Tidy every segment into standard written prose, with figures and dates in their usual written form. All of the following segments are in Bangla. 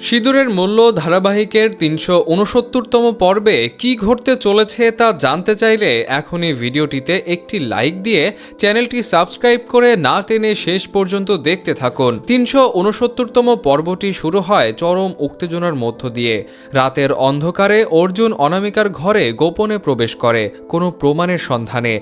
সিঁদুরের মূল্য ধারাবাহিকের ৩৬৯তম পর্বে কি ঘটতে চলেছে তা জানতে চাইলে এখনই ভিডিওটিতে একটি লাইক দিয়ে চ্যানেলটি সাবস্ক্রাইব করে না টেনে শেষ পর্যন্ত দেখতে থাকুন। ৩৬৯তম পর্বটি শুরু হয় চরম উত্তেজনার মধ্য দিয়ে। রাতের অন্ধকারে অর্জুন অনামিকার ঘরে গোপনে প্রবেশ করে কোনো প্রমাণের সন্ধানে।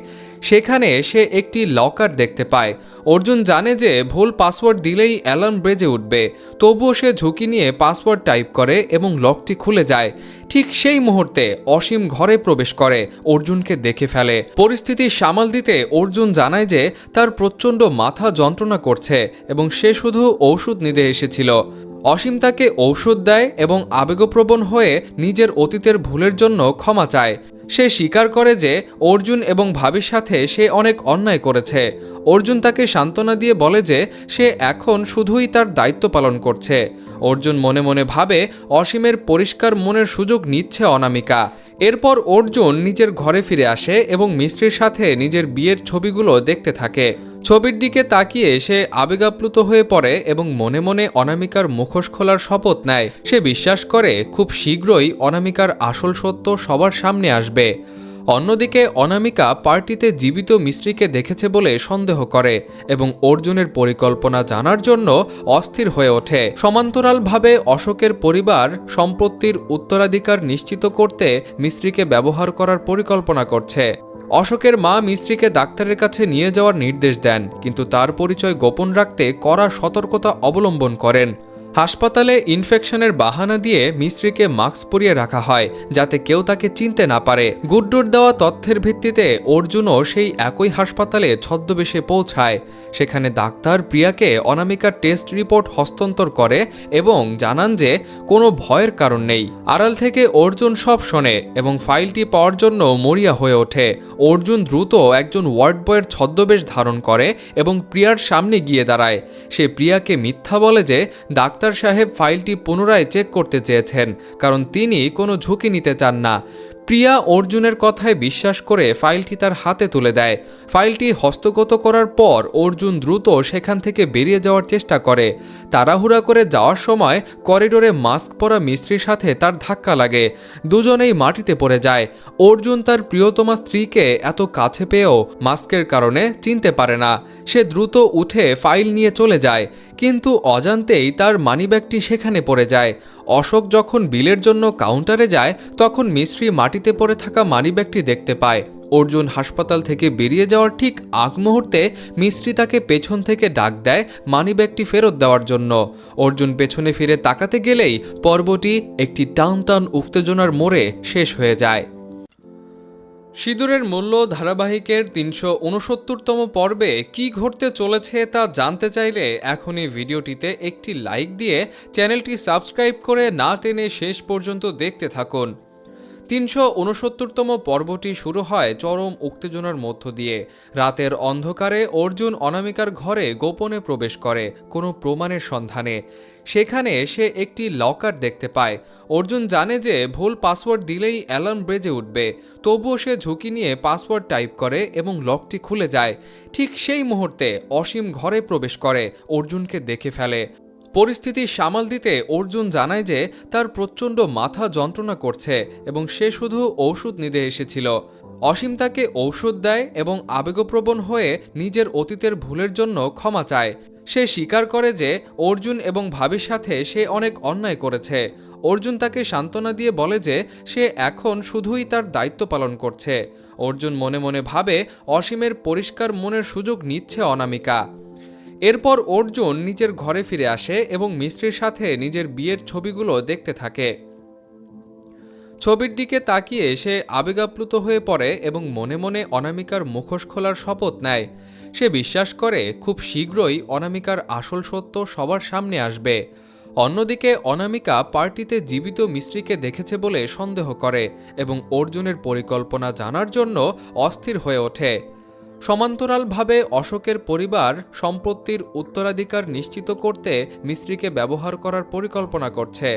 সেখানে সে একটি লকার দেখতে পায়। অর্জুন জানে যে ভুল পাসওয়ার্ড দিলেই অ্যালার্ম বেজে উঠবে, তবুও সে ঝুঁকি নিয়ে পাসওয়ার্ড টাইপ করে এবং লকটি খুলে যায়। ঠিক সেই মুহূর্তে অসীম ঘরে প্রবেশ করে অর্জুনকে দেখে ফেলে। পরিস্থিতি সামাল দিতে অর্জুন জানায় যে তার প্রচণ্ড মাথা যন্ত্রণা করছে এবং সে শুধু ঔষধ নিতে এসেছিল। অসীম তাকে ঔষধ দেয় এবং আবেগপ্রবণ হয়ে নিজের অতীতের ভুলের জন্য ক্ষমা চায়। সে স্বীকার করে যে অর্জুন এবং ভাবির সাথে সে অনেক অন্যায় করেছে। অর্জুন তাকে সান্ত্বনা দিয়ে বলে যে সে এখন শুধুই তার দায়িত্ব পালন করছে। অর্জুন মনে মনে ভাবে অসীমের পরিষ্কার মনের সুযোগ নিচ্ছে অনামিকা। এরপর অর্জুন নিজের ঘরে ফিরে আসে এবং মিস্ত্রির সাথে নিজের বিয়ের ছবিগুলো দেখতে থাকে। ছবির দিকে তাকিয়ে সে আবেগাপ্লুত হয়ে পড়ে এবং মনে মনে অনামিকার মুখোশ খোলার শপথ নেয়। সে বিশ্বাস করে খুব শীঘ্রই অনামিকার আসল সত্য সবার সামনে আসবে। অন্যদিকে অনামিকা পার্টিতে জীবিত মিস্ত্রিকে দেখেছে বলে সন্দেহ করে এবং অর্জুনের পরিকল্পনা জানার জন্য অস্থির হয়ে ওঠে। সমান্তরালভাবে অশোকের পরিবার সম্পত্তির উত্তরাধিকার নিশ্চিত করতে মিস্ত্রিকে ব্যবহার করার পরিকল্পনা করছে। অশোকের মা মিস্ত্রিকে ডাক্তারের কাছে নিয়ে যাওয়ার নির্দেশ দেন, কিন্তু তার পরিচয় গোপন রাখতে কড়া সতর্কতা অবলম্বন করেন। হাসপাতালে ইনফেকশনের বাহানা দিয়ে মিস্ত্রিকে মাস্ক পরিয়ে রাখা হয় যাতে কেউ তাকে চিনতে না পারে। গুড্ডুর দেওয়া তথ্যের ভিত্তিতে অর্জুনও সেই একই হাসপাতালে ছদ্মবেশে পৌঁছায়। সেখানে ডাক্তার প্রিয়াকে অনামিকার টেস্ট রিপোর্ট হস্তান্তর করে এবং জানান যে কোনো ভয়ের কারণ নেই। আড়াল থেকে অর্জুন সব শোনে এবং ফাইলটি পাওয়ার জন্য মরিয়া হয়ে ওঠে। অর্জুন দ্রুত একজন ওয়ার্ড বয়ের ছদ্মবেশ ধারণ করে এবং প্রিয়ার সামনে গিয়ে দাঁড়ায়। সে প্রিয়াকে মিথ্যা বলে যে ডাক্তার সাহেব ফাইলটি পুনরায় চেক করতে চেয়েছেন কারণ তিনি কোনো ঝুঁকি নিতে চান না। প্রিয়া অর্জুনের কথায় বিশ্বাস করে ফাইলটি তার হাতে তুলে দেয়। ফাইলটি হস্তগত করার পর অর্জুন দ্রুত সেখান থেকে বেরিয়ে যাওয়ার চেষ্টা করে। তাড়াহুড়া করে যাওয়ার সময় করিডোরে মাস্ক পরা মিস্ত্রির সাথে তার ধাক্কা লাগে। দুজনেই মাটিতে পড়ে যায়। অর্জুন তার প্রিয়তমা স্ত্রীকে এত কাছে পেয়েও মাস্কের কারণে চিনতে পারে না। সে দ্রুত উঠে ফাইল নিয়ে চলে যায়, কিন্তু অজান্তেই তার মানিব্যাগটি সেখানে পড়ে যায়। অশোক যখন বিলের জন্য কাউন্টারে যায় তখন মিস্ত্রি মাটিতে পড়ে থাকা মানিব্যাগটি দেখতে পায়। অর্জুন হাসপাতাল থেকে বেরিয়ে যাওয়ার ঠিক আগ মুহূর্তে মিস্ত্রি তাকে পেছন থেকে ডাক দেয় মানিব্যাগটি ফেরত দেওয়ার জন্য। অর্জুন পেছনে ফিরে তাকাতে গেলেই পর্বটি একটি টান টান উত্তেজনার মোড়ে শেষ হয়ে যায়। সিঁদুরের মূল্য ধারাবাহিকের ৩৬৯তম পর্বে কি ঘটতে চলেছে তা জানতে চাইলে এখনই ভিডিওটিতে একটি লাইক দিয়ে চ্যানেলটি সাবস্ক্রাইব করে না টেনে শেষ পর্যন্ত দেখতে থাকুন। ৩৬৯তম পর্বটি শুরু হয় চরম উত্তেজনার মধ্য দিয়ে। রাতের অন্ধকারে অর্জুন অনামিকার ঘরে গোপনে প্রবেশ করে কোনো প্রমাণের সন্ধানে। সেখানে সে একটি লকার দেখতে পায়। অর্জুন জানে যে ভুল পাসওয়ার্ড দিলেই অ্যালার্ম বেজে উঠবে, তবুও সে ঝুঁকি নিয়ে পাসওয়ার্ড টাইপ করে এবং লকটি খুলে যায়। ঠিক সেই মুহূর্তে অসীম ঘরে প্রবেশ করে অর্জুনকে দেখে ফেলে। পরিস্থিতি সামাল দিতে অর্জুন জানায় যে তার প্রচণ্ড মাথা যন্ত্রণা করছে এবং সে শুধু ঔষধ নিতে এসেছিল। অসীম তাকে ঔষধ দেয় এবং আবেগপ্রবণ হয়ে নিজের অতীতের ভুলের জন্য ক্ষমা চায়। সে স্বীকার করে যে অর্জুন এবং ভাবির সাথে সে অনেক অন্যায় করেছে। অর্জুন তাকে সান্ত্বনা দিয়ে বলে যে সে এখন শুধুই তার দায়িত্ব পালন করছে। অর্জুন মনে মনে ভাবে অসীমের পরিষ্কার মনের সুযোগ নিচ্ছে অনামিকা। এরপর অর্জুন নিজের ঘরে ফিরে আসে এবং মিস্ত্রির সাথে নিজের বিয়ের ছবিগুলো দেখতে থাকে। ছবির দিকে তাকিয়ে সে আবেগাপ্লুত হয়ে পড়ে এবং মনে মনে অনামিকার মুখোশ খোলার শপথ নেয়। সে বিশ্বাস করে খুব শীঘ্রই অনামিকার আসল সত্য সবার সামনে আসবে। অন্যদিকে অনামিকা পার্টিতে জীবিত মিস্ত্রিকে দেখেছে বলে সন্দেহ করে এবং অর্জুনের পরিকল্পনা জানার জন্য অস্থির হয়ে ওঠে। সমান্তরালভাবে অশোকের পরিবার সম্পত্তির উত্তরাধিকার নিশ্চিত করতে মিস্ত্রিকে ব্যবহার করার পরিকল্পনা করছে।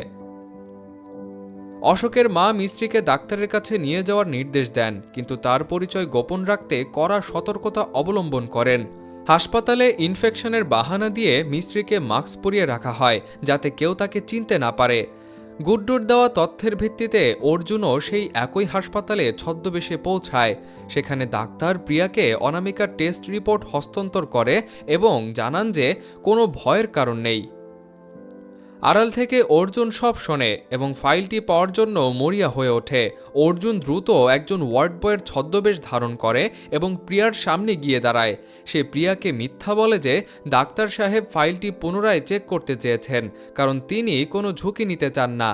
অশোকের মা মিস্ত্রিকে ডাক্তারের কাছে নিয়ে যাওয়ার নির্দেশ দেন, কিন্তু তার পরিচয় গোপন রাখতে কড়া সতর্কতা অবলম্বন করেন। হাসপাতালে ইনফেকশনের বাহানা দিয়ে মিস্ত্রিকে মাস্ক পরিয়ে রাখা হয় যাতে কেউ তাকে চিনতে না পারে। গুড্ডুর দেওয়া তথ্যের ভিত্তিতে অর্জুনও সেই একই হাসপাতালে ছদ্মবেশে পৌঁছায়। সেখানে ডাক্তার প্রিয়াকে অনামিকার টেস্ট রিপোর্ট হস্তান্তর করে এবং জানান যে কোনো ভয়ের কারণ নেই। আড়াল থেকে অর্জুন সব শোনে এবং ফাইলটি পাওয়ার জন্য মরিয়া হয়ে ওঠে। অর্জুন দ্রুত একজন ওয়ার্ড বয়ের ছদ্মবেশ ধারণ করে এবং প্রিয়ার সামনে গিয়ে দাঁড়ায়। সে প্রিয়াকে মিথ্যা বলে যে ডাক্তার সাহেব ফাইলটি পুনরায় চেক করতে চেয়েছেন, কারণ তিনি কোনো ঝুঁকি নিতে চান না।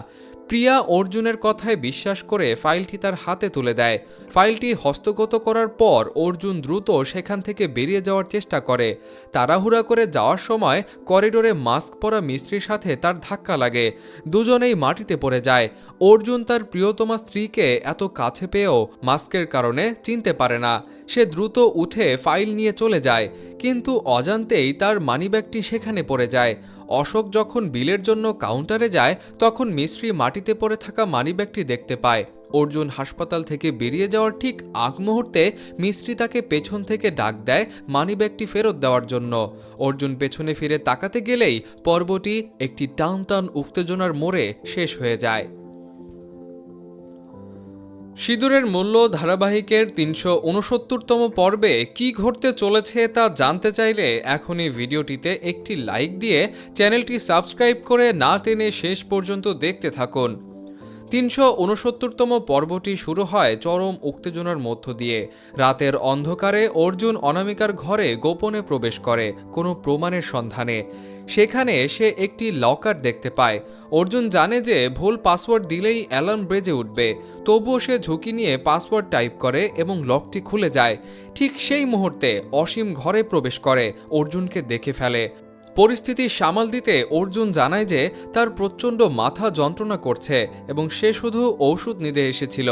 প্রিয়া অর্জুনের কথায় বিশ্বাস করে ফাইলটি তার হাতে তুলে দেয়। ফাইলটি হস্তগত করার পর অর্জুন দ্রুত সেখান থেকে বেরিয়ে যাওয়ার চেষ্টা করে। তাড়াহুড়া করে যাওয়ার সময় করিডোরে মাস্ক পরা মিস্ত্রির সাথে তার ধাক্কা লাগে। দুজনেই মাটিতে পড়ে যায়। অর্জুন তার প্রিয়তমা স্ত্রীকে এত কাছে পেয়েও মাস্কের কারণে চিনতে পারে না। সে দ্রুত উঠে ফাইল নিয়ে চলে যায়, কিন্তু অজান্তেই তার মানিব্যাগটি সেখানে পড়ে যায়। অশোক যখন বিলের জন্য কাউন্টারে যায় তখন মিস্ত্রি মাটিতে পড়ে থাকা মানিব্যাগটি দেখতে পায়। অর্জুন হাসপাতাল থেকে বেরিয়ে যাওয়ার ঠিক আগ মুহূর্তে মিস্ত্রি তাকে পেছন থেকে ডাক দেয় মানিব্যাগটি ফেরত দেওয়ার জন্য। অর্জুন পেছনে ফিরে তাকাতে গেলেই পর্বটি একটি টান টান উত্তেজনার মোড়ে শেষ হয়ে যায়। সিঁদুরের মূল্য ধারাবাহিকের ৩৬৯তম পর্বে কি ঘটতে চলেছে তা জানতে চাইলে এখনই ভিডিওটিতে একটি লাইক দিয়ে চ্যানেলটি সাবস্ক্রাইব করে না টেনে শেষ পর্যন্ত দেখতে থাকুন। ৩৬৯তম পর্বটি শুরু হয় চরম উত্তেজনার মধ্য দিয়ে। রাতের অন্ধকারে অর্জুন অনামিকার ঘরে গোপনে প্রবেশ করে কোনো প্রমাণের সন্ধানে। সেখানে সে একটি লকার দেখতে পায়। অর্জুন জানে যে ভুল পাসওয়ার্ড দিলেই অ্যালার্ম বেজে উঠবে, তবুও সে ঝুঁকি নিয়ে পাসওয়ার্ড টাইপ করে এবং লকটি খুলে যায়। ঠিক সেই মুহূর্তে অসীম ঘরে প্রবেশ করে অর্জুনকে দেখে ফেলে। পরিস্থিতি সামাল দিতে অর্জুন জানায় যে তার প্রচণ্ড মাথা যন্ত্রণা করছে এবং সে শুধু ঔষধ নিতে এসেছিল।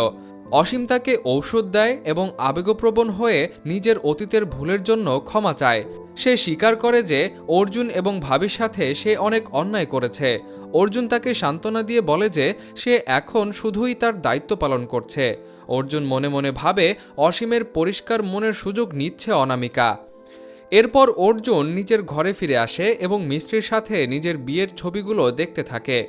অসীম তাকে ঔষধ দেয় এবং আবেগপ্রবণ হয়ে নিজের অতীতের ভুলের জন্য ক্ষমা চায়। সে স্বীকার করে যে অর্জুন এবং ভাবির সাথে সে অনেক অন্যায় করেছে। অর্জুন তাকে সান্ত্বনা দিয়ে বলে যে সে এখন শুধুই তার দায়িত্ব পালন করছে। অর্জুন মনে মনে ভাবে অসীমের পরিষ্কার মনের সুযোগ নিচ্ছে অনামিকা। এরপর অর্জুন নিজের ঘরে ফিরে আসে এবং মিস্ত্রির সাথে নিজের বিয়ের ছবিগুলো দেখতে থাকে।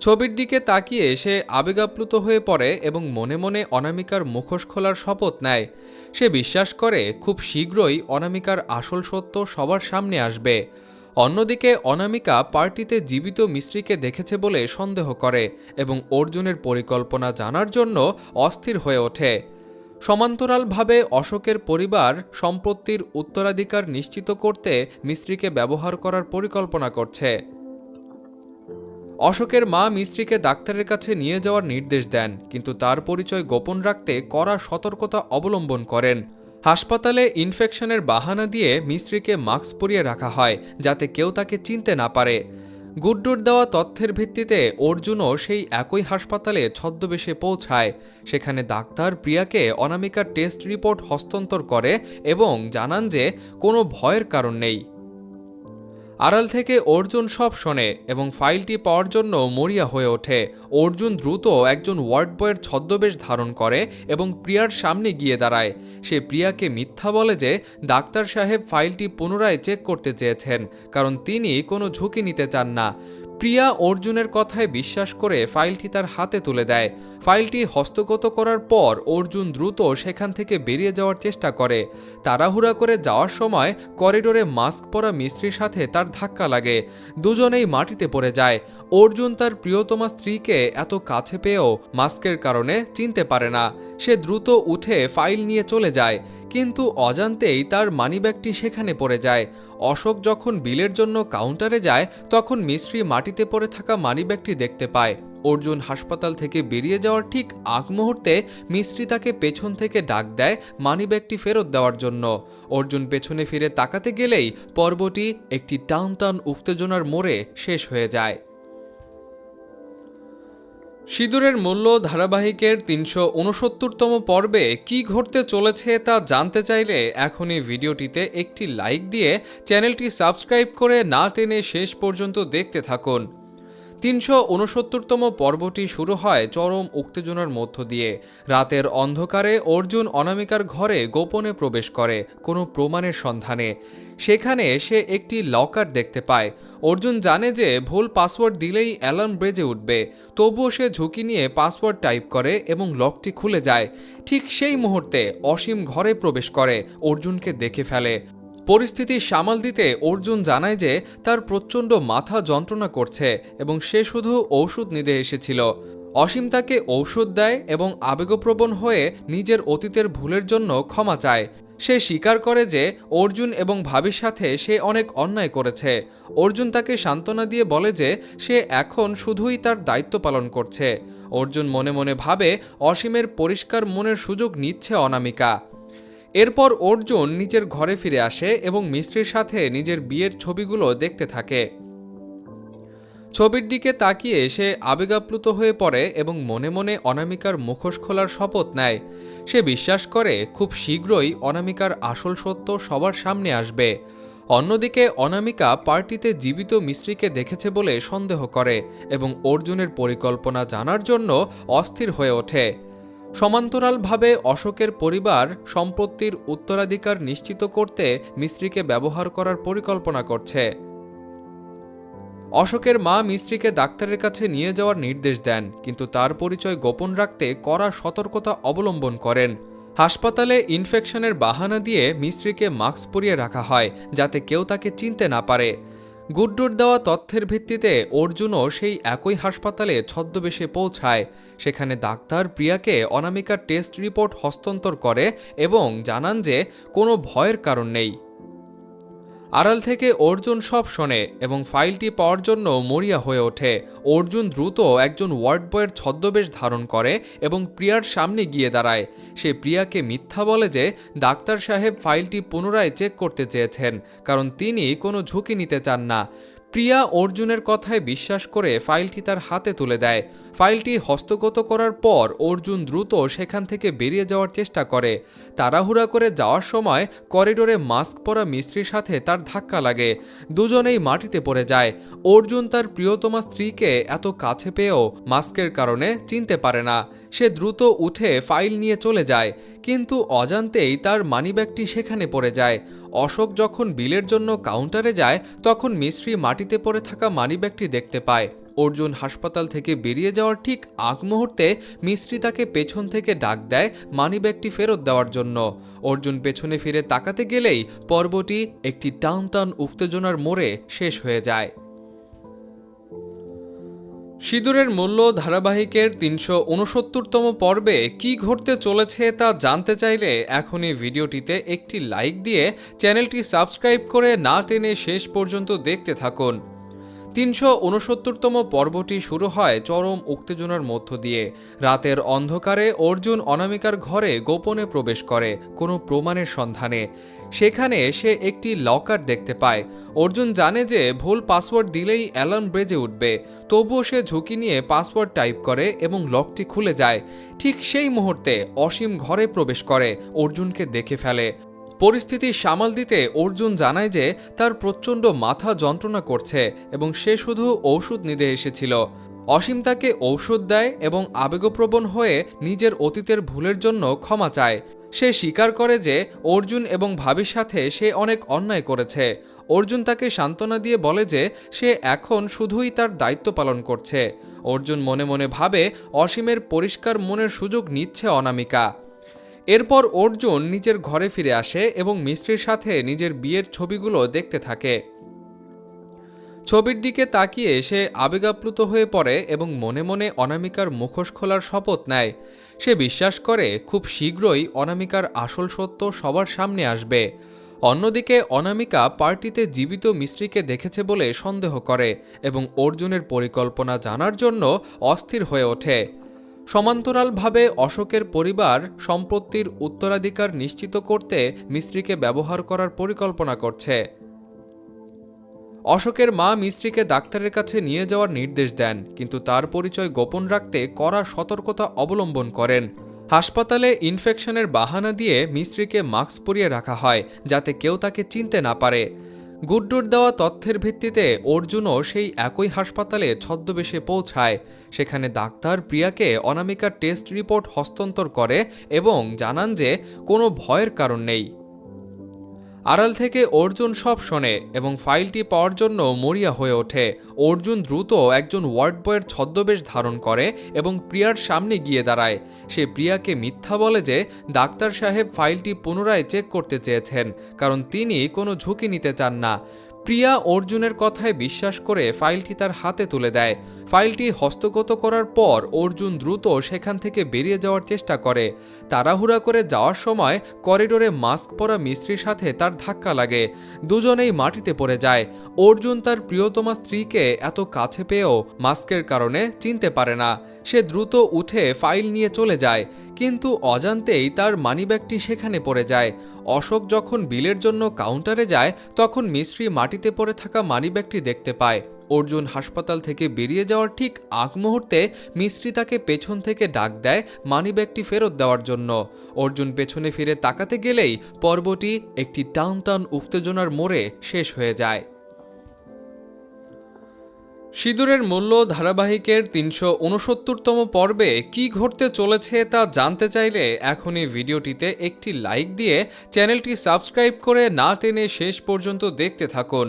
ছবির দিকে তাকিয়ে সে আবেগাপ্লুত হয়ে পড়ে এবং মনে মনে অনামিকার মুখোশ খোলার শপথ নেয়। সে বিশ্বাস করে খুব শীঘ্রই অনামিকার আসল সত্য সবার সামনে আসবে। অন্যদিকে অনামিকা পার্টিতে জীবিত মিস্ত্রিকে দেখেছে বলে সন্দেহ করে এবং অর্জুনের পরিকল্পনা জানার জন্য অস্থির হয়ে ওঠে। সমান্তরালভাবে অশোকের পরিবার সম্পত্তির উত্তরাধিকার নিশ্চিত করতে মিস্ত্রিকে ব্যবহার করার পরিকল্পনা করছে। অশোকের মা মিস্ত্রিকে ডাক্তারের কাছে নিয়ে যাওয়ার নির্দেশ দেন, কিন্তু তার পরিচয় গোপন রাখতে কড়া সতর্কতা অবলম্বন করেন। হাসপাতালে ইনফেকশনের বাহানা দিয়ে মিস্ত্রিকে মাস্ক পরিয়ে রাখা হয় যাতে কেউ তাকে চিনতে না পারে। গুড্ডুর দেওয়া তথ্যের ভিত্তিতে অর্জুনও সেই একই হাসপাতালে ছদ্মবেশে পৌঁছায়। সেখানে ডাক্তার প্রিয়াকে অনামিকার টেস্ট রিপোর্ট হস্তান্তর করে এবং জানান যে কোনো ভয়ের কারণ নেই। আড়াল থেকে অর্জুন সব শোনে এবং ফাইলটি পাওয়ার জন্য মরিয়া হয়ে ওঠে। অর্জুন দ্রুত একজন ওয়ার্ড বয়ের ছদ্মবেশ ধারণ করে এবং প্রিয়ার সামনে গিয়ে দাঁড়ায়। সে প্রিয়াকে মিথ্যা বলে যে ডাক্তার সাহেব ফাইলটি পুনরায় চেক করতে চেয়েছেন, কারণ তিনি কোনো ঝুঁকি নিতে চান না। প্রিয়া অর্জুনের কথায় বিশ্বাস করে ফাইলটি তার হাতে তুলে দেয়। ফাইলটি হস্তগত করার পর অর্জুন দ্রুত সেখান থেকে বেরিয়ে যাওয়ার চেষ্টা করে। তাড়াহুড়া করে যাওয়ার সময় করিডোরে মাস্ক পরা মিস্ত্রির সাথে তার ধাক্কা লাগে। দুজনেই মাটিতে পড়ে যায়। অর্জুন তার প্রিয়তমা স্ত্রীকে এত কাছে পেয়েও মাস্কের কারণে চিনতে পারে না। সে দ্রুত উঠে ফাইল নিয়ে চলে যায়, কিন্তু অজান্তেই তার মানিব্যাগটি সেখানে পড়ে যায়। অশোক যখন বিলের জন্য কাউন্টারে যায় তখন মিস্ত্রি মাটিতে পড়ে থাকা মানিব্যাগটি দেখতে পায়। অর্জুন হাসপাতাল থেকে বেরিয়ে যাওয়ার ঠিক আগ মুহূর্তে মিস্ত্রি তাকে পেছন থেকে ডাক দেয় মানিব্যাগটি ফেরত দেওয়ার জন্য। অর্জুন পেছনে ফিরে তাকাতে গেলেই পর্বটি একটি টান টান উত্তেজনার মোড়ে শেষ হয়ে যায়। সিঁদুরের মূল্য ধারাবাহিকের ৩৬৯তম পর্বে কি ঘটতে চলেছে তা জানতে চাইলে এখনই ভিডিওটিতে একটি লাইক দিয়ে চ্যানেলটি সাবস্ক্রাইব করে না টেনে শেষ পর্যন্ত দেখতে থাকুন। ৩৬৯তম পর্বটি শুরু হয় চরম উত্তেজনার মধ্য দিয়ে। রাতের অন্ধকারে অর্জুন অনামিকার ঘরে গোপনে প্রবেশ করে কোনো প্রমাণের সন্ধানে। সেখানে সে একটি লকার দেখতে পায়। অর্জুন জানে যে ভুল পাসওয়ার্ড দিলেই অ্যালার্ম বেজে উঠবে, তবুও সে ঝুঁকি নিয়ে পাসওয়ার্ড টাইপ করে এবং লকটি খুলে যায়। ঠিক সেই মুহূর্তে অসীম ঘরে প্রবেশ করে, অর্জুনকে দেখে ফেলে। পরিস্থিতি সামাল দিতে অর্জুন জানায় যে তার প্রচণ্ড মাথা যন্ত্রণা করছে এবং সে শুধু ঔষধ নিতে এসেছিল। অসীম তাকে ঔষধ দেয় এবং আবেগপ্রবণ হয়ে নিজের অতীতের ভুলের জন্য ক্ষমা চায়। সে স্বীকার করে যে অর্জুন এবং ভাবির সাথে সে অনেক অন্যায় করেছে। অর্জুন তাকে সান্ত্বনা দিয়ে বলে যে সে এখন শুধুই তার দায়িত্ব পালন করছে। অর্জুন মনে মনে ভাবে অসীমের পরিষ্কার মনের সুযোগ নিচ্ছে অনামিকা। এরপর অর্জুন নিজের ঘরে ফিরে আসে এবং মিস্ত্রির সাথে নিজের বিয়ের ছবিগুলো দেখতে থাকে। ছবির দিকে তাকিয়ে সে আবেগাপ্লুত হয়ে পড়ে এবং মনে মনে অনামিকার মুখোশ খোলার শপথ নেয়। সে বিশ্বাস করে খুব শীঘ্রই অনামিকার আসল সত্য সবার সামনে আসবে। অন্যদিকে অনামিকা পার্টিতে জীবিত মিস্ত্রিকে দেখেছে বলে সন্দেহ করে এবং অর্জুনের পরিকল্পনা জানার জন্য অস্থির হয়ে ওঠে। সমান্তরালভাবে অশোকের পরিবার সম্পত্তির উত্তরাধিকার নিশ্চিত করতে মিস্ত্রিকে ব্যবহার করার পরিকল্পনা করছে। অশোকের মা মিস্ত্রিকে ডাক্তারের কাছে নিয়ে যাওয়ার নির্দেশ দেন, কিন্তু তার পরিচয় গোপন রাখতে কড়া সতর্কতা অবলম্বন করেন। হাসপাতালে ইনফেকশনের বাহানা দিয়ে মিস্ত্রিকে মাস্ক পরিয়ে রাখা হয় যাতে কেউ তাকে চিনতে না পারে। গুড্ডুর দেওয়া তথ্যের ভিত্তিতে অর্জুনও সেই একই হাসপাতালে ছদ্মবেশে পৌঁছায়। সেখানে ডাক্তার প্রিয়াকে অনামিকার টেস্ট রিপোর্ট হস্তান্তর করে এবং জানান যে কোনো ভয়ের কারণ নেই। আড়াল থেকে অর্জুন সব শোনে এবং ফাইলটি পাওয়ার জন্য মরিয়া হয়ে ওঠে। অর্জুন দ্রুত একজন ওয়ার্ড বয়ের ছদ্মবেশ ধারণ করে এবং প্রিয়ার সামনে গিয়ে দাঁড়ায়। সে প্রিয়াকে মিথ্যা বলে যে ডাক্তার সাহেব ফাইলটি পুনরায় চেক করতে চেয়েছেন, কারণ তিনি কোনো ঝুঁকি নিতে চান না। প্রিয়া অর্জুনের কথায় বিশ্বাস করে ফাইলটি তার হাতে তুলে দেয়। ফাইলটি হস্তগত করার পর অর্জুন দ্রুত সেখান থেকে বেরিয়ে যাওয়ার চেষ্টা করে। তাড়াহুড়া করে যাওয়ার সময় করিডোরে মাস্ক পরা মিস্ত্রির সাথে তার ধাক্কা লাগে। দুজনেই মাটিতে পড়ে যায়। অর্জুন তার প্রিয়তমা স্ত্রীকে এত কাছে পেয়েও মাস্কের কারণে চিনতে পারে না। সে দ্রুত উঠে ফাইল নিয়ে চলে যায়, কিন্তু অজান্তেই তার মানিব্যাগটি সেখানে পড়ে যায়। অশোক যখন বিলের জন্য কাউন্টারে যায় তখন মিস্ত্রি মাটিতে পড়ে থাকা মানিব্যাগটি দেখতে পায়। অর্জুন হাসপাতাল থেকে বেরিয়ে যাওয়ার ঠিক আগ মুহূর্তে মিস্ত্রি তাকে পেছন থেকে ডাক দেয় মানিব্যাগটি ফেরত দেওয়ার জন্য। অর্জুন পেছনে ফিরে তাকাতে গেলেই পর্বটি একটি টান টান উত্তেজনার মোড়ে শেষ হয়ে যায়। সিঁদুরের মূল্য ধারাবাহিকের ৩৬৯তম পর্বে কি ঘটতে চলেছে তা জানতে চাইলে এখনই ভিডিওটিতে একটি লাইক দিয়ে চ্যানেলটি সাবস্ক্রাইব করে না টেনে শেষ পর্যন্ত দেখতে থাকুন। ৩৬৯তম পর্বটি শুরু হয় চরম উত্তেজনার মধ্য দিয়ে। রাতের অন্ধকারে অর্জুন অনামিকার ঘরে গোপনে প্রবেশ করে কোনো প্রমাণের সন্ধানে। সেখানে সে একটি লকার দেখতে পায়। অর্জুন জানে যে ভুল পাসওয়ার্ড দিলেই অ্যালার্ম বেজে উঠবে, তবুও সে ঝুঁকি নিয়ে পাসওয়ার্ড টাইপ করে এবং লকটি খুলে যায়। ঠিক সেই মুহূর্তে অসীম ঘরে প্রবেশ করে, অর্জুনকে দেখে ফেলে। পরিস্থিতি সামাল দিতে অর্জুন জানায় যে তার প্রচণ্ড মাথা যন্ত্রণা করছে এবং সে শুধু ঔষধ নিতে এসেছিল। অসীম তাকে ঔষধ দেয় এবং আবেগপ্রবণ হয়ে নিজের অতীতের ভুলের জন্য ক্ষমা চায়। সে স্বীকার করে যে অর্জুন এবং ভাবির সাথে সে অনেক অন্যায় করেছে। অর্জুন তাকে সান্ত্বনা দিয়ে বলে যে সে এখন শুধুই তার দায়িত্ব পালন করছে। অর্জুন মনে মনে ভাবে অসীমের পরিষ্কার মনের সুযোগ নিচ্ছে অনামিকা। এরপর অর্জুন নিজের ঘরে ফিরে আসে এবং মিস্ত্রির সাথে নিজের বিয়ের ছবিগুলো দেখতে থাকে। ছবির দিকে তাকিয়ে সে আবেগাপ্লুত হয়ে পড়ে এবং মনে মনে অনামিকার মুখোশ খোলার শপথ নেয়। সে বিশ্বাস করে খুব শীঘ্রই অনামিকার আসল সত্য সবার সামনে আসবে। অন্যদিকে অনামিকা পার্টিতে জীবিত মিস্ত্রিকে দেখেছে বলে সন্দেহ করে এবং অর্জুনের পরিকল্পনা জানার জন্য অস্থির হয়ে ওঠে। সমান্তরালভাবে অশোকের পরিবার সম্পত্তির উত্তরাধিকার নিশ্চিত করতে মিস্ত্রিকে ব্যবহার করার পরিকল্পনা করছে। অশোকের মা মিস্ত্রিকে ডাক্তারের কাছে নিয়ে যাওয়ার নির্দেশ দেন, কিন্তু তার পরিচয় গোপন রাখতে কড়া সতর্কতা অবলম্বন করেন। হাসপাতালে ইনফেকশনের বাহানা দিয়ে মিস্ত্রিকে মাস্ক পরিয়ে রাখা হয় যাতে কেউ তাকে চিনতে না পারে। গুড্ডুর দেওয়া তথ্যের ভিত্তিতে অর্জুনও সেই একই হাসপাতালে ছদ্মবেশে পৌঁছায়। সেখানে ডাক্তার প্রিয়াকে অনামিকার টেস্ট রিপোর্ট হস্তান্তর করে এবং জানান যে কোনো ভয়ের কারণ নেই। আড়াল থেকে অর্জুন সব শোনে এবং ফাইলটি পাওয়ার জন্য মরিয়া হয়ে ওঠে। অর্জুন দ্রুত একজন ওয়ার্ড বয়ের ছদ্মবেশ ধারণ করে এবং প্রিয়ার সামনে গিয়ে দাঁড়ায়। সে প্রিয়াকে মিথ্যা বলে যে ডাক্তার সাহেব ফাইলটি পুনরায় চেক করতে চেয়েছেন, কারণ তিনি কোনো ঝুঁকি নিতে চান না। প্রিয়া অর্জুনের কথায় বিশ্বাস করে ফাইলটি তার হাতে তুলে দেয়। ফাইলটি হস্তগত করার পর অর্জুন দ্রুত সেখান থেকে বেরিয়ে যাওয়ার চেষ্টা করে। তাড়াহুড়া করে যাওয়ার সময় করিডোরে মাস্ক পরা মিস্ত্রির সাথে তার ধাক্কা লাগে। দুজনেই মাটিতে পড়ে যায়। অর্জুন তার প্রিয়তমা স্ত্রীকে এত কাছে পেয়েও মাস্কের কারণে চিনতে পারে না। সে দ্রুত উঠে ফাইল নিয়ে চলে যায়, কিন্তু অজান্তেই তার মানিব্যাগটি সেখানে পড়ে যায়। অশোক যখন বিলের জন্য কাউন্টারে যায় তখন মিস্ত্রি মাটিতে পড়ে থাকা মানিব্যাগটি দেখতে পায়। অর্জুন হাসপাতাল থেকে বেরিয়ে যাওয়ার ঠিক আগ মুহূর্তে মিস্ত্রি তাকে পেছন থেকে ডাক দেয় মানিব্যাগটি ফেরত দেওয়ার জন্য। অর্জুন পেছনে ফিরে তাকাতে গেলেই পর্বটি একটি টান টান উত্তেজনার মোড়ে শেষ হয়ে যায়। সিঁদুরের মূল্য ধারাবাহিকের ৩৬৯তম পর্বে কি ঘটতে চলেছে তা জানতে চাইলে এখনই ভিডিওটিতে একটি লাইক দিয়ে চ্যানেলটি সাবস্ক্রাইব করে না টেনে শেষ পর্যন্ত দেখতে থাকুন।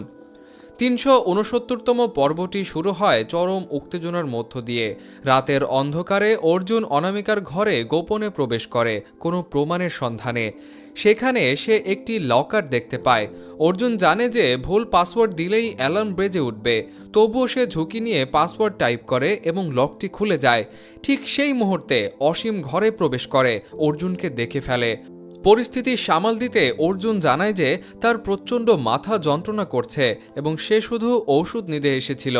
৩৬৯তম পর্বটি শুরু হয় চরম উত্তেজনার মধ্য দিয়ে। রাতের অন্ধকারে অর্জুন অনামিকার ঘরে গোপনে প্রবেশ করে কোনো প্রমাণের সন্ধানে। সেখানে সে একটি লকার দেখতে পায়। অর্জুন জানে যে ভুল পাসওয়ার্ড দিলেই অ্যালার্ম বেজে উঠবে, তবুও সে ঝুঁকি নিয়ে পাসওয়ার্ড টাইপ করে এবং লকটি খুলে যায়। ঠিক সেই মুহূর্তে অসীম ঘরে প্রবেশ করে অর্জুনকে দেখে ফেলে। পরিস্থিতি সামাল দিতে অর্জুন জানায় যে তার প্রচণ্ড মাথা যন্ত্রণা করছে এবং সে শুধু ঔষধ নিতে এসেছিল।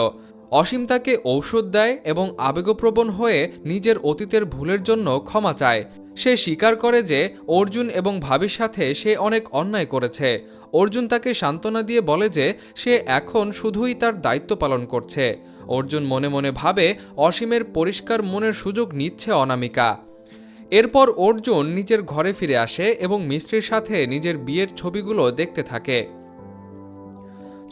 অসীম তাকে ঔষধ দেয় এবং আবেগপ্রবণ হয়ে নিজের অতীতের ভুলের জন্য ক্ষমা চায়। সে স্বীকার করে যে অর্জুন এবং ভাবির সাথে সে অনেক অন্যায় করেছে। অর্জুন তাকে সান্ত্বনা দিয়ে বলে যে সে এখন শুধুই তার দায়িত্ব পালন করছে। অর্জুন মনে মনে ভাবে অসীমের পরিষ্কার মনের সুযোগ নিচ্ছে অনামিকা। এরপর অর্জুন নিজের ঘরে ফিরে আসে এবং মিস্ত্রির সাথে নিজের বিয়ের ছবিগুলো দেখতে থাকে।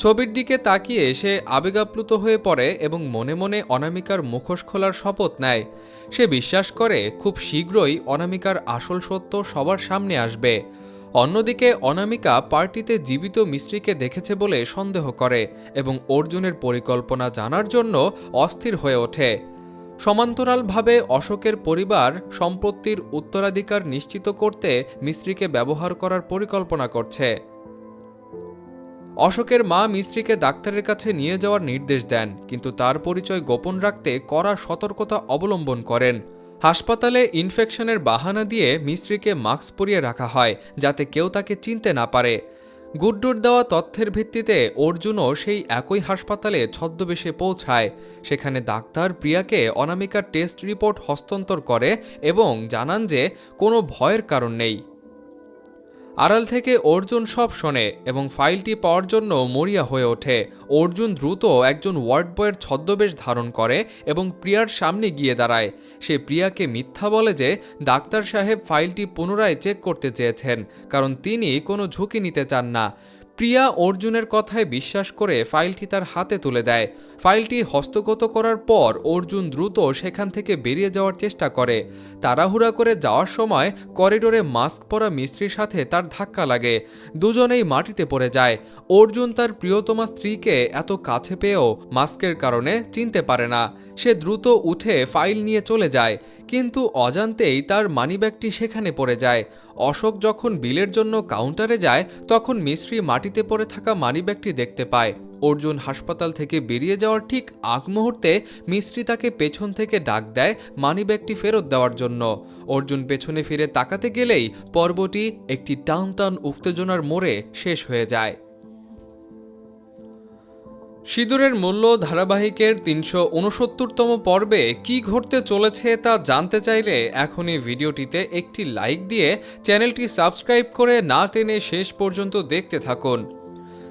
ছবির দিকে তাকিয়ে সে আবেগাপ্লুত হয়ে পড়ে এবং মনে মনে অনামিকার মুখোশ খোলার শপথ নেয়। সে বিশ্বাস করে খুব শীঘ্রই অনামিকার আসল সত্য সবার সামনে আসবে। অন্যদিকে অনামিকা পার্টিতে জীবিত মিস্ত্রিকে দেখেছে বলে সন্দেহ করে এবং অর্জুনের পরিকল্পনা জানার জন্য অস্থির হয়ে ওঠে। সমান্তরালভাবে অশোকের পরিবার সম্পত্তির উত্তরাধিকার নিশ্চিত করতে মিস্ত্রিকে ব্যবহার করার পরিকল্পনা করছে। অশোকের মা মিস্ত্রিকে ডাক্তারের কাছে নিয়ে যাওয়ার নির্দেশ দেন, কিন্তু তার পরিচয় গোপন রাখতে কড়া সতর্কতা অবলম্বন করেন। হাসপাতালে ইনফেকশনের বাহানা দিয়ে মিস্ত্রিকে মাস্ক পরিয়ে রাখা হয় যাতে কেউ তাকে চিনতে না পারে। গুড্ডুর দেওয়া তথ্যের ভিত্তিতে অর্জুনও সেই একই হাসপাতালে ছদ্মবেশে পৌঁছায়। সেখানে ডাক্তার প্রিয়াকে অনামিকার টেস্ট রিপোর্ট হস্তান্তর করে এবং জানান যে কোনো ভয়ের কারণ নেই। আড়াল থেকে অর্জুন সব শোনে এবং ফাইলটি পাওয়ার জন্য মরিয়া হয়ে ওঠে। অর্জুন দ্রুত একজন ওয়ার্ড বয়ের ছদ্মবেশ ধারণ করে এবং প্রিয়ার সামনে গিয়ে দাঁড়ায়। সে প্রিয়াকে মিথ্যা বলে যে ডাক্তার সাহেব ফাইলটি পুনরায় চেক করতে চেয়েছেন, কারণ তিনি কোনো ঝুঁকি নিতে চান না। প্রিয়া অর্জুনের কথায় বিশ্বাস করে ফাইলটি তার হাতে তুলে দেয়। ফাইলটি হস্তগত করার পর অর্জুন দ্রুত সেখান থেকে বেরিয়ে যাওয়ার চেষ্টা করে। তাড়াহুড়া করে যাওয়ার সময় করিডোরে মাস্ক পরা মিস্ত্রির সাথে তার ধাক্কা লাগে। দুজনেই মাটিতে পড়ে যায়। অর্জুন তার প্রিয়তমা স্ত্রীকে এত কাছে পেয়েও মাস্কের কারণে চিনতে পারে না। সে দ্রুত উঠে ফাইল নিয়ে চলে যায়, কিন্তু অজান্তেই তার মানিব্যাগটি সেখানে পড়ে যায়। অশোক যখন বিলের জন্য কাউন্টারে যায় তখন মিস্ত্রি মাটিতে পড়ে থাকা মানিব্যাগটি দেখতে পায়। অর্জুন হাসপাতাল থেকে বেরিয়ে যাওয়ার ঠিক আগ মুহূর্তে মিস্ত্রি তাকে পেছন থেকে ডাক দেয় মানিব্যাগটি ফেরত দেওয়ার জন্য। অর্জুন পেছনে ফিরে তাকাতে গেলেই পর্বটি একটি টান টান উত্তেজনার মোড়ে শেষ হয়ে যায়। সিঁদুরের মূল্য ধারাবাহিকের ৩৬৯তম পর্বে কি ঘটতে চলেছে তা জানতে চাইলে এখনই ভিডিওটিতে একটি লাইক দিয়ে চ্যানেলটি সাবস্ক্রাইব করে না টেনে শেষ পর্যন্ত দেখতে থাকুন।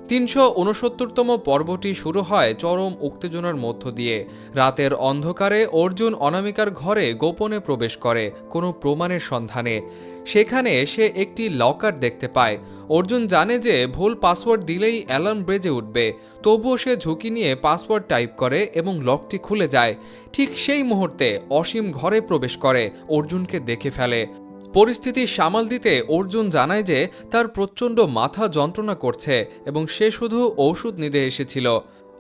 ৩৬৯তম পর্বটি শুরু হয় চরম উত্তেজনার মধ্য দিয়ে। রাতের অন্ধকারে অর্জুন অনামিকার ঘরে গোপনে প্রবেশ করে কোনো প্রমাণের সন্ধানে। সেখানে সে একটি লকার দেখতে পায়। অর্জুন জানে যে ভুল পাসওয়ার্ড দিলেই অ্যালার্ম বেজে উঠবে, তবুও সে ঝুঁকি নিয়ে পাসওয়ার্ড টাইপ করে এবং লকটি খুলে যায়। ঠিক সেই মুহূর্তে অসীম ঘরে প্রবেশ করে, অর্জুনকে দেখে ফেলে। পরিস্থিতি সামাল দিতে অর্জুন জানায় যে তার প্রচণ্ড মাথা যন্ত্রণা করছে এবং সে শুধু ঔষধ নিতে এসেছিল।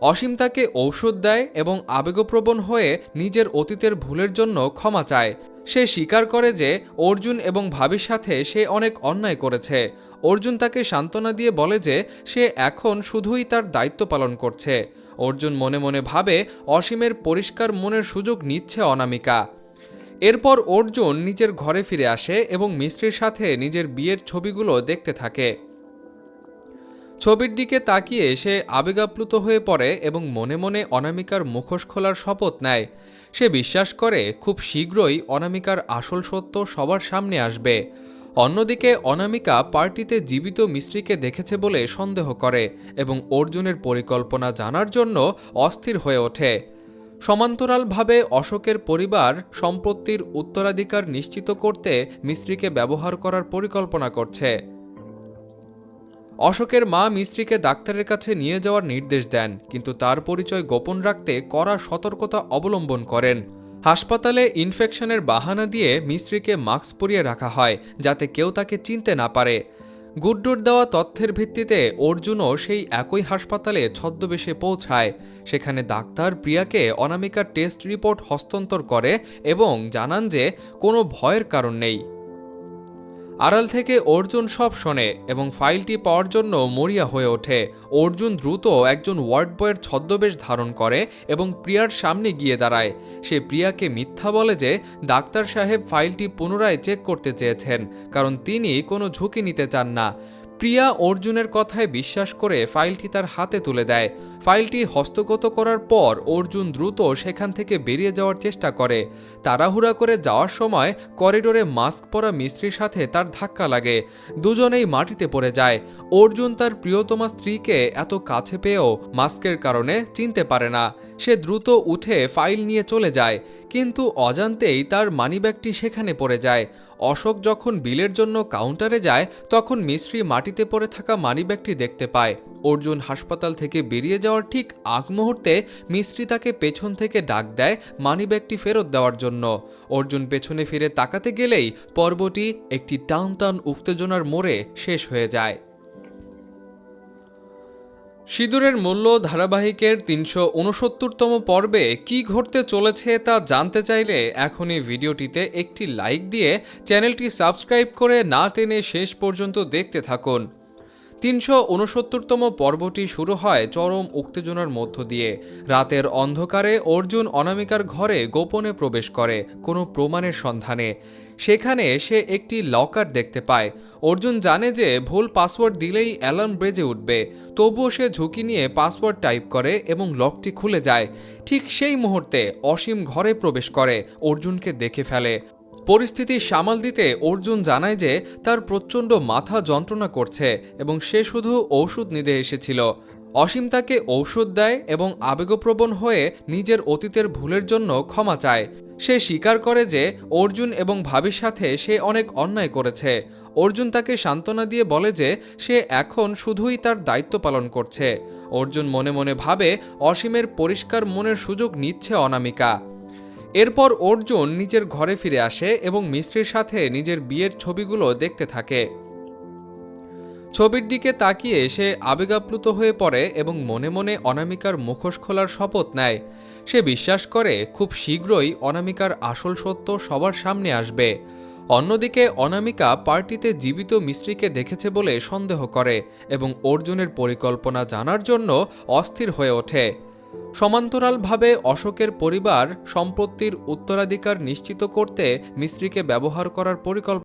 অসীম তাকে ঔষধ দেয় এবং আবেগপ্রবণ হয়ে নিজের অতীতের ভুলের জন্য ক্ষমা চায়। সে স্বীকার করে যে অর্জুন এবং ভাবির সাথে সে অনেক অন্যায় করেছে। অর্জুন তাকে সান্ত্বনা দিয়ে বলে যে সে এখন শুধুই তার দায়িত্ব পালন করছে। অর্জুন মনে মনে ভাবে অসীমের পরিষ্কার মনের সুযোগ নিচ্ছে অনামিকা। এরপর অর্জুন নিজের ঘরে ফিরে আসে এবং মিস্ত্রির সাথে নিজের বিয়ের ছবিগুলো দেখতে থাকে। ছবির দিকে তাকিয়ে সে আবেগাপ্লুত হয়ে পড়ে এবং মনে মনে অনামিকার মুখোশ খোলার শপথ নেয়। সে বিশ্বাস করে খুব শীঘ্রই অনামিকার আসল সত্য সবার সামনে আসবে। অন্যদিকে অনামিকা পার্টিতে জীবিত মিস্ত্রিকে দেখেছে বলে সন্দেহ করে এবং অর্জুনের পরিকল্পনা জানার জন্য অস্থির হয়ে ওঠে। সমান্তরালভাবে অশোকের পরিবার সম্পত্তির উত্তরাধিকার নিশ্চিত করতে মিস্ত্রিকে ব্যবহার করার পরিকল্পনা করছে। অশোকের মা মিস্ত্রিকে ডাক্তারের কাছে নিয়ে যাওয়ার নির্দেশ দেন, কিন্তু তার পরিচয় গোপন রাখতে কড়া সতর্কতা অবলম্বন করেন। হাসপাতালে ইনফেকশনের বাহানা দিয়ে মিস্ত্রিকে মাস্ক পরিয়ে রাখা হয় যাতে কেউ তাকে চিনতে না পারে। গুড্ডুর দেওয়া তথ্যের ভিত্তিতে অর্জুনও সেই একই হাসপাতালে ছদ্মবেশে পৌঁছায়। সেখানে ডাক্তার প্রিয়াকে অনামিকার টেস্ট রিপোর্ট হস্তান্তর করে এবং জানান যে কোনো ভয়ের কারণ নেই। আড়াল থেকে অর্জুন সব শোনে এবং ফাইলটি পাওয়ার জন্য মরিয়া হয়ে ওঠে। অর্জুন দ্রুত একজন ওয়ার্ড বয়ের ছদ্মবেশ ধারণ করে এবং প্রিয়ার সামনে গিয়ে দাঁড়ায়। সে প্রিয়াকে মিথ্যা বলে যে ডাক্তার সাহেব ফাইলটি পুনরায় চেক করতে চেয়েছেন, কারণ তিনি কোনো ঝুঁকি নিতে চান না। প্রিয়া অর্জুনের কথায় বিশ্বাস করে ফাইলটি তার হাতে তুলে দেয়। ফাইলটি হস্তগত করার পর অর্জুন দ্রুত সেখান থেকে বেরিয়ে যাওয়ার চেষ্টা করে। তাড়াহুড়া করে যাওয়ার সময় করিডোরে মাস্ক পরা মিস্ত্রির সাথে তার ধাক্কা লাগে। দুজনেই মাটিতে পড়ে যায়। অর্জুন তার প্রিয়তমা স্ত্রীকে এত কাছে পেয়েও মাস্কের কারণে চিনতে পারে না। সে দ্রুত উঠে ফাইল নিয়ে চলে যায়, কিন্তু অজান্তেই তার মানিব্যাগটি সেখানে পড়ে যায়। অশোক যখন বিলের জন্য কাউন্টারে যায় তখন মিস্ত্রি মাটিতে পড়ে থাকা মানিব্যাগটি দেখতে পায়। অর্জুন হাসপাতাল থেকে বেরিয়ে যাওয়ার ঠিক আগ মুহূর্তে মিস্ত্রি তাকে পেছন থেকে ডাক দেয় মানিব্যাগটি ফেরত দেওয়ার জন্য। অর্জুন পেছনে ফিরে তাকাতে গেলেই পর্বটি একটি টান টান উত্তেজনার মোড়ে শেষ হয়ে যায়। সিঁদুরের মূল্য ধারাবাহিকের ৩৬৯তম পর্বে কি ঘটতে চলেছে তা জানতে চাইলে এখনই ভিডিওটিতে একটি লাইক দিয়ে চ্যানেলটি সাবস্ক্রাইব করে না টেনে শেষ পর্যন্ত দেখতে থাকুন। ৩৬৯তম পর্বটি শুরু হয় চরম উত্তেজনার মধ্য দিয়ে। রাতের অন্ধকারে অর্জুন অনামিকার ঘরে গোপনে প্রবেশ করে কোনো প্রমাণের সন্ধানে। সেখানে সে একটি লকার দেখতে পায়। অর্জুন জানে যে ভুল পাসওয়ার্ড দিলেই অ্যালার্ম বেজে উঠবে, তবুও সে ঝুঁকি নিয়ে পাসওয়ার্ড টাইপ করে এবং লকটি খুলে যায়। ঠিক সেই মুহূর্তে অসীম ঘরে প্রবেশ করে, অর্জুনকে দেখে ফেলে। পরিস্থিতি সামাল দিতে অর্জুন জানায় যে তার প্রচণ্ড মাথা যন্ত্রণা করছে এবং সে শুধু ঔষধ নিতে এসেছিল। অসীম তাকে ঔষধ দেয় এবং আবেগপ্রবণ হয়ে নিজের অতীতের ভুলের জন্য ক্ষমা চায়। সে স্বীকার করে যে অর্জুন এবং ভাবির সাথে সে অনেক অন্যায় করেছে। অর্জুন তাকে সান্ত্বনা দিয়ে বলে যে সে এখন শুধুই তার দায়িত্ব পালন করছে। অর্জুন মনে মনে ভাবে অসীমের পরিষ্কার মনের সুযোগ নিচ্ছে অনামিকা। এরপর অর্জুন নিজের ঘরে ফিরে আসে এবং মিস্ত্রির সাথে নিজের বিয়ের ছবিগুলো দেখতে থাকে। ছবির দিকে তাকিয়ে সে আবেগাপ্লুত হয়ে পড়ে এবং মনে মনে অনামিকার মুখোশ খোলার শপথ নেয়। সে বিশ্বাস করে খুব শীঘ্রই অনামিকার আসল সত্য সবার সামনে আসবে। অন্যদিকে অনামিকা পার্টিতে জীবিত মিস্ত্রিকে দেখেছে বলে সন্দেহ করে এবং অর্জুনের পরিকল্পনা জানার জন্য অস্থির হয়ে ওঠে। সমান্তরালভাবে অশোকের পরিবার সম্পত্তির উত্তরাধিকার নিশ্চিত করতে মিস্ত্রিকে ব্যবহার করার পরিকল্পনা